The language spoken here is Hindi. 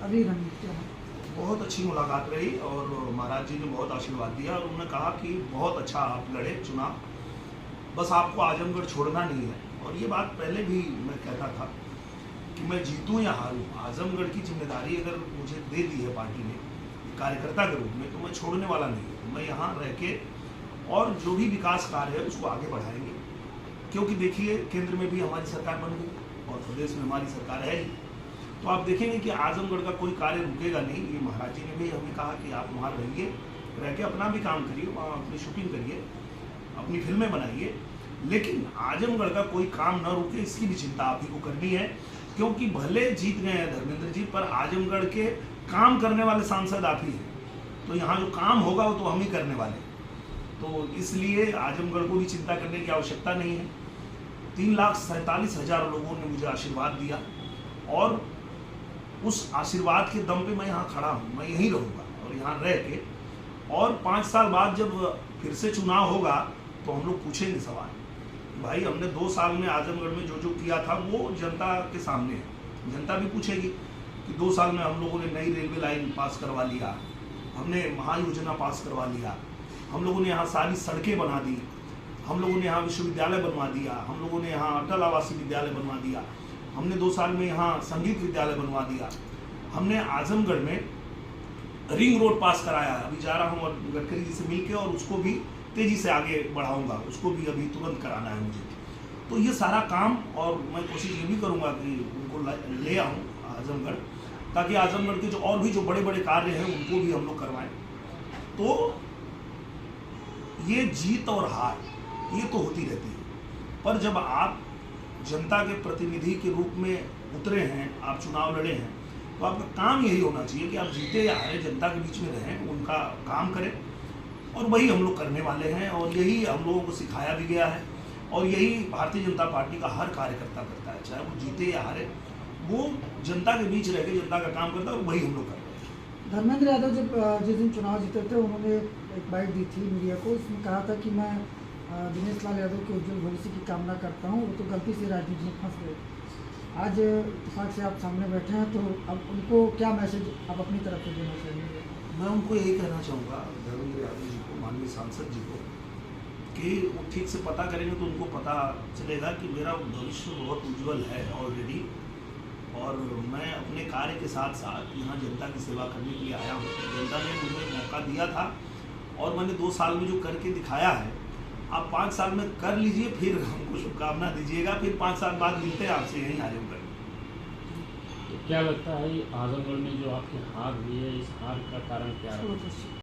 अभी रणनीति है? बहुत अच्छी मुलाकात रही और महाराज जी ने बहुत आशीर्वाद दिया और उन्होंने कहा कि बहुत अच्छा आप लड़े चुनाव, बस आपको आजमगढ़ छोड़ना नहीं है। और ये बात पहले भी मैं कहता था कि मैं जीतूं या हारूं, आजमगढ़ की जिम्मेदारी अगर मुझे दे दी है पार्टी ने कार्यकर्ता के रूप में तो मैं छोड़ने वाला नहीं हूँ। मैं यहाँ रह के और जो भी विकास कार्य है उसको आगे बढ़ाएंगे, क्योंकि देखिए केंद्र में भी हमारी सरकार बन गई और प्रदेश में हमारी सरकार है ही, तो आप देखेंगे कि आजमगढ़ का कोई कार्य रुकेगा नहीं। ये महाराज जी ने भी हमें कहा कि आप वहाँ रहिए, रह के अपना भी काम करिए, वहाँ अपनी शूटिंग करिए, अपनी फिल्में बनाइए, लेकिन आजमगढ़ का कोई काम न रुके इसकी भी चिंता आप ही को करनी है, क्योंकि भले जीत गए हैं धर्मेंद्र जी, पर आजमगढ़ के काम करने वाले सांसद आप ही हैं। तो यहाँ जो काम होगा वो तो हम ही करने वाले, तो इसलिए आजमगढ़ को भी चिंता करने की आवश्यकता नहीं है। 3,47,000 लोगों ने मुझे आशीर्वाद दिया और उस आशीर्वाद के दम पे मैं यहाँ खड़ा हूँ। मैं यहीं रहूँगा और यहाँ रह के, और 5 साल बाद जब फिर से चुनाव होगा तो हम लोग पूछेंगे सवाल, भाई हमने 2 साल में आजमगढ़ में जो जो किया था वो जनता के सामने है। जनता भी पूछेगी कि 2 साल में हम लोगों ने नई रेलवे लाइन पास करवा लिया, हमने महायोजना पास करवा लिया, हम लोगों ने यहाँ सारी सड़कें बना दी, हम लोगों ने यहाँ विश्वविद्यालय बनवा दिया, हम लोगों ने यहाँ अटल आवासीय विद्यालय बनवा दिया, हमने 2 साल में यहाँ संगीत विद्यालय बनवा दिया, हमने आजमगढ़ में रिंग रोड पास कराया। अभी जा रहा हूँ और गडकरी जी से मिलके और उसको भी तेजी से आगे बढ़ाऊंगा, उसको भी अभी तुरंत कराना है मुझे। तो ये सारा काम, और मैं कोशिश ये भी करूँगा कि उनको ले आऊँ आजमगढ़, ताकि आजमगढ़ के जो और भी जो बड़े बड़े कार्य हैं उनको भी हम लोग करवाएं। तो ये जीत और हार ये तो होती रहती है, पर जब आप जनता के प्रतिनिधि के रूप में उतरे हैं, आप चुनाव लड़े हैं, तो आपका काम यही होना चाहिए कि आप जीते या हारे जनता के बीच में रहें, उनका काम करें, और वही हम लोग करने वाले हैं और यही हम लोगों को सिखाया भी गया है और यही भारतीय जनता पार्टी का हर कार्यकर्ता करता है, चाहे वो जीते या हारे, वो जनता के बीच रह के जनता का काम करता है और वही हम लोग करते हैं। धर्मेंद्र यादव जब जिस दिन चुनाव जीते थे उन्होंने एक बाइट दी थी मीडिया को, उसमें कहा था कि मैं दिनेश लाल यादव के उज्जवल भविष्य की कामना करता हूँ, वो तो गलती से राजनीति में फंस गए। आज इत्तेफाक से आप सामने बैठे हैं, तो अब उनको क्या मैसेज आप अपनी तरफ से देना चाहेंगे? मैं उनको यही कहना चाहूँगा धर्मेंद्र यादव जी को, माननीय सांसद जी को, कि वो ठीक से पता करेंगे तो उनको पता चलेगा कि मेरा भविष्य बहुत उज्जवल है ऑलरेडी, और मैं अपने कार्य के साथ साथ यहाँ जनता की सेवा करने के लिए आया हूँ। जनता ने मुझे मौका दिया था और मैंने 2 साल में जो करके दिखाया है, आप 5 साल में कर लीजिए, फिर हमको शुभकामना दीजिएगा, फिर 5 साल बाद मिलते हैं आपसे यहीं आजमगढ़। तो क्या लगता है आजमगढ़ में जो आपकी हार हुई है, इस हार का कारण क्या है?